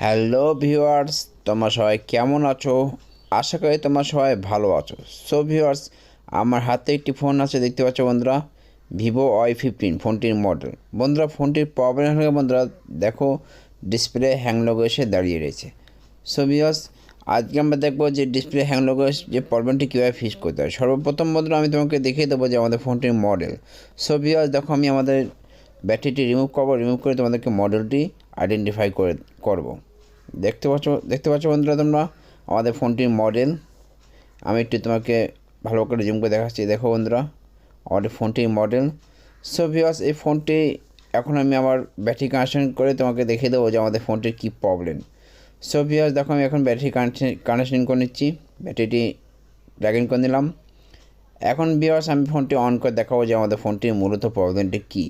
Hello viewers, তোমরা সবাই কেমন আছো? আশা করি তোমরা সবাই ভালো আছো। সো ভিউয়ার্স, আমার হাতে একটি ফোন আছে, দেখতে পাচ্ছ বন্ধুরা, ভিভো Y15 ফোনটির মডেল। বন্ধুরা, ফোনটির প্রবলেম হলে বন্ধুরা দেখো ডিসপ্লে হ্যাং লোগো এসে দাঁড়িয়ে রয়েছে। সো ভিউয়ার্স, আজকে আমরা দেখবো যে ডিসপ্লে হ্যাং লোগো যে প্রবলেমটি কীভাবে ফিক্স করতে হয়। সর্বপ্রথম বন্ধুরা আমি তোমাকে দেখিয়ে দেবো যে আমাদের ফোনটির মডেল। সো ভিউয়ার্স দেখো, আমি আমাদের ব্যাটারিটি রিমুভ করে তোমাদেরকে মডেলটি আইডেন্টিফাই করব। দেখতে পাচ্ছ বন্ধুরা তোমরা আমাদের ফোনটির মডেল। আমি একটু তোমাকে ভালো করে জুম করে দেখাচ্ছি। দেখো বন্ধুরা, আমাদের ফোনটির মডেল। সো ভিউয়ার্স, এই ফোনটি এখন আমি আমার ব্যাটারি কানেকশন করে তোমাকে দেখিয়ে দেবো যে আমাদের ফোনটির কী প্রবলেম। সো ভিউয়ার্স দেখো, আমি এখন ব্যাটারি কানেকশন করে নিচ্ছি, ব্যাটারিটি প্লাগ ইন করে নিলাম। এখন ভিউয়ার্স আমি ফোনটি অন করে দেখাবো যে আমাদের ফোনটির মূলত প্রবলেমটি কী।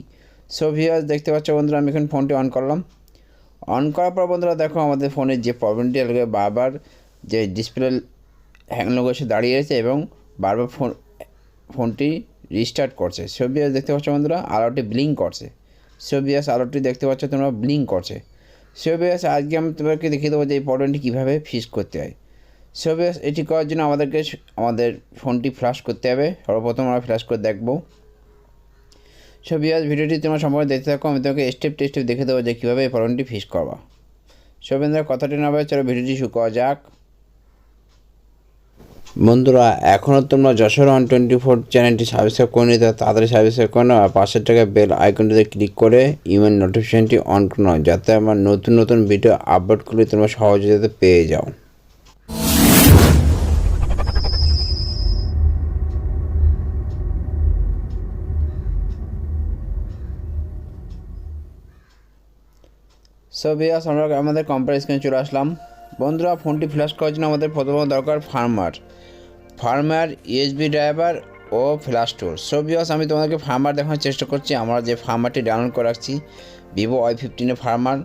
সো ভিউয়ার্স দেখতে পাচ্ছ বন্ধুরা, আমি এখন ফোনটি অন করলাম। অন করার পর বন্ধুরা দেখো আমাদের ফোনের যে প্রবলেমটি আগে বারবার যে ডিসপ্লে হ্যাং লোগো এসে দাঁড়িয়ে আছে এবং বারবার ফোনটি রিস্টার্ট করছে। সো ভিউয়ার্স দেখতে পাচ্ছ বন্ধুরা, আলোটি ব্লিঙ্ক করছে। সো ভিউয়ার্স আলোটি দেখতে পাচ্ছ তোমরা, ব্লিঙ্ক করছে। সো ভিউয়ার্স আজকে আমি তোমাকে দেখিয়ে দেবো যে এই প্রবলেমটি কীভাবে ফিক্স করতে হয়। সো ভিউয়ার্স এটি করার জন্য আমাদেরকে আমাদের ফোনটি ফ্ল্যাশ করতে হবে। সর্বপ্রথম আমরা ফ্ল্যাশ করে দেখবো। সো ভিউয়ার্স ভিডিওটি তোমরা সম্পূর্ণ দেখতে থাকো, আমি তোমাকে স্টেপ দেখে দেবো যে কীভাবে এই প্রবলেমটি ফিক্স করবা। সো বন্ধুরা, কথাটি না বলে চলো ভিডিওটি শুরু করা যাক। বন্ধুরা, এখনও তোমরা যশোর 124 চ্যানেলটি সাবস্ক্রাইব করে নিতে তাড়াতাড়ি সাবস্ক্রাইব করে নাও, আর পাশের টাকায় বেল আইকনটিতে ক্লিক করে ইমেল নোটিফিকেশনটি অন করে নাও, যাতে আমার নতুন ভিডিও আপলোড করলে তোমরা সহজে যাতে পেয়ে যাও। সো ভিউয়ার্স আমরা আমাদের কম্পিউটার স্ক্রিনে চলে আসলাম। বন্ধুরা, ফোনটি ফ্ল্যাশ করার জন্য আমাদের প্রথমত দরকার ফার্মার ইউএসবি ড্রাইভার ও ফ্ল্যাশ টুল। সো ভিউয়ার্স আমি তোমাদেরকে ফার্মার দেখানোর চেষ্টা করছি। আমরা যে ফার্মারটি ডাউনলোড করে রাখছি ভিভো Y15 ফার্মার,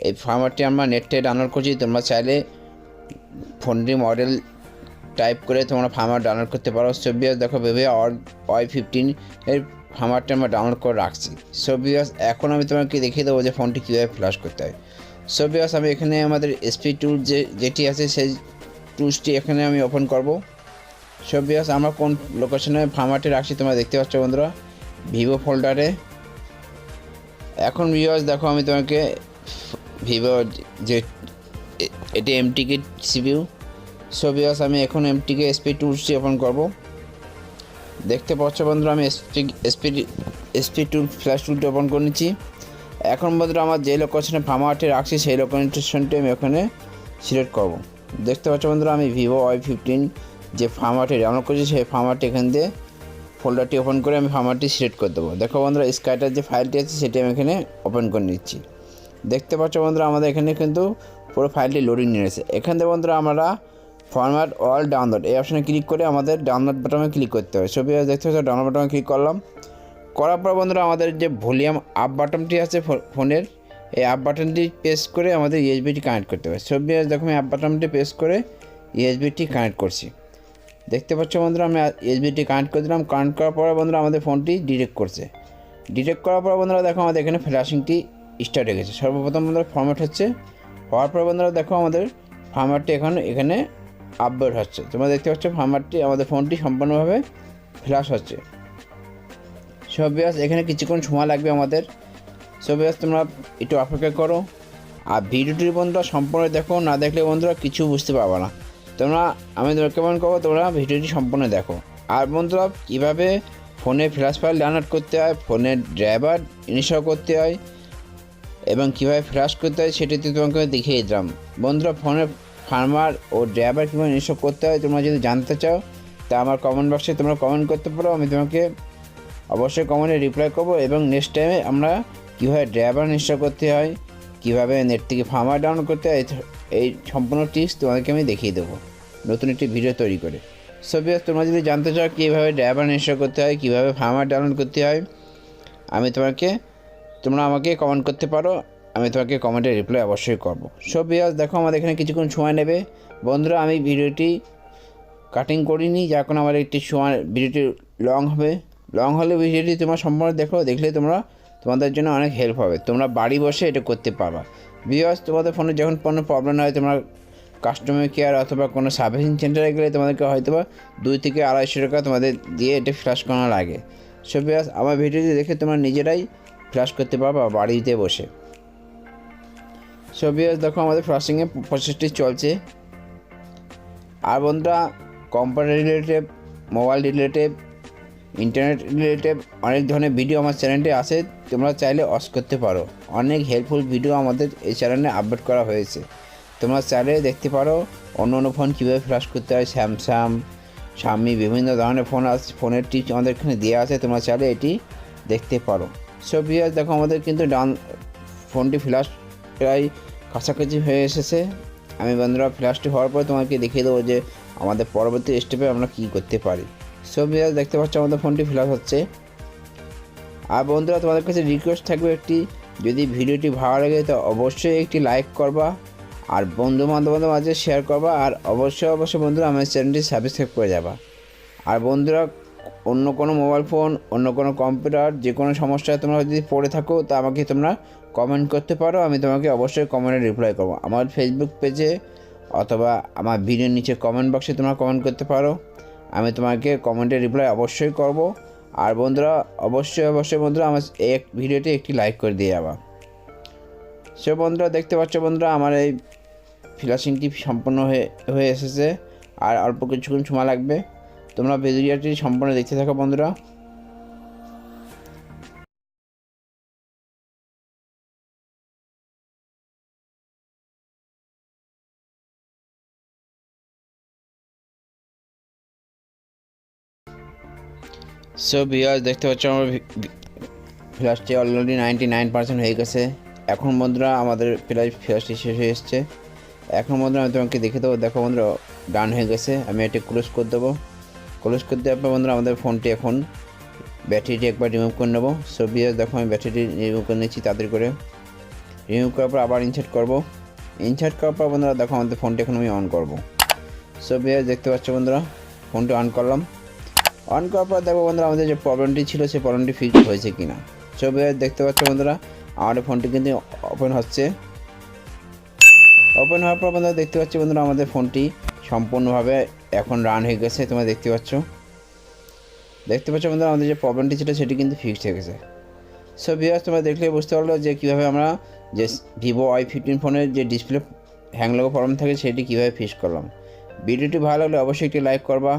এই ফার্মারটি আমরা নেট থেকে ডাউনলোড করছি। তোমরা চাইলে ফোনটির মডেল টাইপ করে তোমরা ফার্মার ডাউনলোড করতে পারো। সো ভিউয়ার্স দেখো, ভিভো Y15 এর ফার্মারটি আমরা ডাউনলোড করে রাখছি। সো ভিউয়ার্স এখন আমি তোমাকে দেখিয়ে দেবো যে ফোনটি কীভাবে ফ্ল্যাশ করতে হয়। সো ভিউয়ার্স আমি এখানে আমাদের এসপি টুল যেটি আছে সেই টুলসটি এখানে আমি ওপেন করব। সো ভিউয়ার্স আমরা কোন লোকেশনে ফার্মারটি রাখছি তোমরা দেখতে পাচ্ছ বন্ধুরা, ভিভো ফোল্ডারে। এখন ভিউয়ার্স দেখো, আমি তোমাকে ভিভো যে এটি এমটিকে সিপিইউ। সো ভিউয়ার্স আমি এখন এমটিকে এসপি টুলসটি ওপেন করব। দেখতে পাচ্ছ বন্ধুরা, আমি এসপি টুল ফ্ল্যাশ টুলটি ওপেন করে নিচ্ছি। এখন বন্ধুরা আমার যে লোকেশনে ফার্মারটি রাখছি সেই লোকেশনটি আমি ওখানে সিলেক্ট করব। দেখতে পাচ্ছ বন্ধুরা, আমি ভিভো Y15 যে ফার্মারটি ডাউনলোড করেছি সেই ফার্মারটি এখান দিয়ে ফোল্ডারটি ওপেন করে আমি ফার্মারটি সিলেক্ট করে দেবো। দেখো বন্ধুরা, স্কাইটার যে ফাইলটি আছে সেটি আমি এখানে ওপেন করে নিচ্ছি। দেখতে পাচ্ছ বন্ধুরা, আমাদের এখানে কিন্তু পুরো ফাইলটি লোডিং নিয়েছে। এখান থেকে বন্ধুরা আমরা ফরম্যাট অল ডাউনলোড এই অপশানে ক্লিক করে আমাদের ডাউনলোড বাটনে ক্লিক করতে হবে। ছবি দেখতে পাচ্ছ, ডাউনলোড বাটনে ক্লিক করলাম। করার পর বন্ধুরা আমাদের যে ভলিউম আপ বাটনটি আছে ফোনের, এই আপ বাটনটি প্রেস করে আমাদের ইউএসবিটি কানেক্ট করতে হবে। ছবি দেখো, আমি আপ বাটনটি প্রেস করে ইউএসবিটি কানেক্ট করছি। দেখতে পাচ্ছ বন্ধুরা, আমি ইউএসবিটি কানেক্ট করে দিলাম। কানেক্ট করার পরে বন্ধুরা আমাদের ফোনটি ডিটেক্ট করছে। ডিটেক্ট করার পর বন্ধুরা দেখো আমাদের এখানে ফ্ল্যাশিংটি স্টার্ট হয়ে গেছে। সর্বপ্রথম বন্ধুরা ফরম্যাট হচ্ছে, হওয়ার পর বন্ধুরা দেখো আমাদের ফার্মারটি এখানে আপডেট হচ্ছে। তোমরা দেখতে পাচ্ছ ফার্মারটি আমাদের ফোনটি সম্পূর্ণভাবে ফ্ল্যাশ হচ্ছে। সো ভিউয়ার্স এখানে কিছুক্ষণ সময় লাগবে আমাদের। সো ভিউয়ার্স তোমরা একটু অপেক্ষা করো, আর ভিডিওটির বন্ধুরা সম্পূর্ণ দেখো, না দেখলে বন্ধুরা কিছু বুঝতে পারবে না। আমি রেকমেন্ড করবো তোমরা ভিডিওটি সম্পূর্ণ দেখো। আর বন্ধুরা কীভাবে ফোনে ফ্ল্যাশ ফাইল ডাউনলোড করতে হয়, ফোনের ড্রাইভার ইনস্টল করতে হয় এবং কীভাবে ফ্ল্যাশ করতে হয় সেটি তোমাকে দেখিয়ে দিলাম। বন্ধুরা ফোনের ফার্মার ও ড্রাইভার কীভাবে ইনস্টল করতে হয় তোমরা যদি জানতে চাও তা আমার কমেন্ট বক্সে তোমরা কমেন্ট করতে পারো, আমি তোমাকে অবশ্যই কমেন্টে রিপ্লাই করবো। এবং নেক্সট টাইমে আমরা কীভাবে ড্রাইভার ইনস্টল করতে হয়, কীভাবে নেট থেকে ফার্মার ডাউনলোড করতে হয়, এই সম্পূর্ণ টিপস তোমাদেরকে আমি দেখিয়ে দেবো নতুন একটি ভিডিও তৈরি করে। সো ভিউয়ার্স তোমরা যদি জানতে চাও কীভাবে ড্রাইভার ইনস্টল করতে হয়, কীভাবে ফার্মার ডাউনলোড করতে হয়, তোমরা আমাকে কমেন্ট করতে পারো, আমি তোমাকে কমেন্টে রিপ্লাই অবশ্যই করবো। সো ভিউয়ার্স দেখো আমাদের এখানে কিছুক্ষণ সময় নেবে। বন্ধুরা আমি ভিডিওটি কাটিং করিনি, যার কারণে আমার একটি সময় ভিডিওটি লং হলে ভিডিওটি তোমরা সম্পূর্ণ দেখলে তোমাদের জন্য অনেক হেল্প হবে। তোমরা বাড়ি বসে এটা করতে পারবা। ভিউয়ার্স, তোমাদের ফোনে যখন কোনো প্রবলেম হয় তোমরা কাস্টমার কেয়ার অথবা কোনো সার্ভিসিং সেন্টারে গেলে তোমাদেরকে হয়তো বা 2 থেকে 250 টাকা তোমাদের দিয়ে এটা ফ্ল্যাশ করানো লাগে। সো ভিউয়ার্স, আমার ভিডিওটি দেখে তোমরা নিজেরাই ফ্ল্যাশ করতে পারবা বাড়িতে বসে। সো ভিউয়ার্স, দেখো আমাদের ফ্ল্যাশিংয়ের প্রসেসটি চলছে। আর বন্ধুরা, computer related, mobile related, internet related অনেক ধরনের ভিডিও আমার চ্যানেলে আছে, তোমরা চাইলে ওয়াচ করতে পারো। অনেক হেল্পফুল ভিডিও আমাদের এই চ্যানেলে আপলোড করা হয়েছে, তোমরা চাইলে দেখতে পারো। অন্য ফোন কীভাবে ফ্ল্যাশ করতে হয়, স্যামসাং, শামি, বিভিন্ন ধরনের ফোন আছে, ফোনের টিপস আমাদের এখানে দেওয়া আছে, তোমরা চাইলে এটি দেখতে পারো। সো ভিউয়ার্স, দেখো আমাদের কিন্তু ফোনটি ফ্ল্যাশ প্রায় কাছাকাছি হয়ে এসেছে। আমি বন্ধুরা ফ্ল্যাশটি হওয়ার পর তোমাকে দেখিয়ে দেবো যে আমাদের পরবর্তী স্টেপে আমরা কী করতে পারি। সো ভিউয়ার্স, দেখতে পাচ্ছ আমাদের ফোনটি ফ্ল্যাশ হচ্ছে। আর বন্ধুরা, তোমাদের কাছে রিকোয়েস্ট থাকবে একটি, যদি ভিডিওটি ভালো লাগে তো অবশ্যই একটি লাইক করবা, আর বন্ধু বান্ধবদের মাঝে শেয়ার করবা, আর অবশ্যই বন্ধুরা আমার চ্যানেলটি সাবস্ক্রাইব করে যাবা। আর বন্ধুরা, অন্য কোনো মোবাইল ফোন, অন্য কোনো কম্পিউটার, যে কোনো সমস্যায় তোমরা যদি পড়ে থাকো তা আমাকে তোমরা কমেন্ট করতে পারো, আমি তোমাকে অবশ্যই কমেন্টে রিপ্লাই করবো। আমার ফেসবুক পেজে অথবা আমার ভিডিওর নিচে কমেন্ট বক্সে তোমরা কমেন্ট করতে পারো, আমি তোমাকে কমেন্টে রিপ্লাই অবশ্যই করব। আর বন্ধুরা, অবশ্যই বন্ধুরা আমার এই ভিডিওটি একটি লাইক করে দিয়ে যাবা। সো বন্ধুরা, দেখতে পাচ্ছ বন্ধুরা আমার এই ফ্ল্যাশিংটি সম্পূর্ণ হয়ে এসেছে, আর অল্প কিছুক্ষণ সময় লাগবে। তোমরা ভিডিওটি সম্পূর্ণ দেখতে থাকো বন্ধুরা। সো ভিউয়ার্স, দেখতে পাচ্ছ আমার ফ্ল্যাশটি অলরেডি 99% হয়ে গেছে। এখন বন্ধুরা আমাদের ফ্ল্যাশটি শেষ হয়ে এসছে। এখন বন্ধুরা আমি তোমাকে দেখে দেবো। দেখো বন্ধুরা, ডান হয়ে গেছে। আমি এটি ক্লোজ করে দেবো। ক্লোজ করে দেওয়ার পর বন্ধুরা আমাদের ফোনটি এখন ব্যাটারিটি একবার রিমুভ করে নেবো। সো ভিউয়ার্স, দেখো আমি ব্যাটারিটি রিমুভ করে নিচ্ছি তাড়াতাড়ি করে। রিমুভ করার পর আবার ইনসার্ট করবো। ইনসার্ট করার পর বন্ধুরা দেখো আমাদের ফোনটি এখন আমি অন করবো। সো ভিউয়ার্স, দেখতে পাচ্ছ বন্ধুরা ফোনটি অন করলাম। অন করার পর দেখো বন্ধুরা আমাদের যে প্রবলেমটি ছিল সেই প্রবলেমটি ফিক্স হয়েছে কিনা। সো ভিউয়ার্স, দেখতে পাচ্ছ বন্ধুরা আমাদের ফোনটি কিন্তু ওপেন হচ্ছে। ওপেন হওয়ার পর বন্ধুরা দেখতে পাচ্ছি বন্ধুরা আমাদের ফোনটি সম্পূর্ণভাবে এখন রান হয়ে গেছে। তোমরা দেখতে পাচ্ছ বন্ধুরা আমাদের যে প্রবলেমটি ছিল সেটি কিন্তু ফিক্সড হয়ে গেছে। সো ভিউয়ার্স, তোমরা দেখলে বুঝতে পারলো যে কীভাবে আমরা যে Vivo Y15 ফোনের যে ডিসপ্লে হ্যাং লাগা প্রবলেম থাকে সেটি কীভাবে ফিক্স করলাম। ভিডিওটি ভালো লাগলে অবশ্যই একটি লাইক করবা।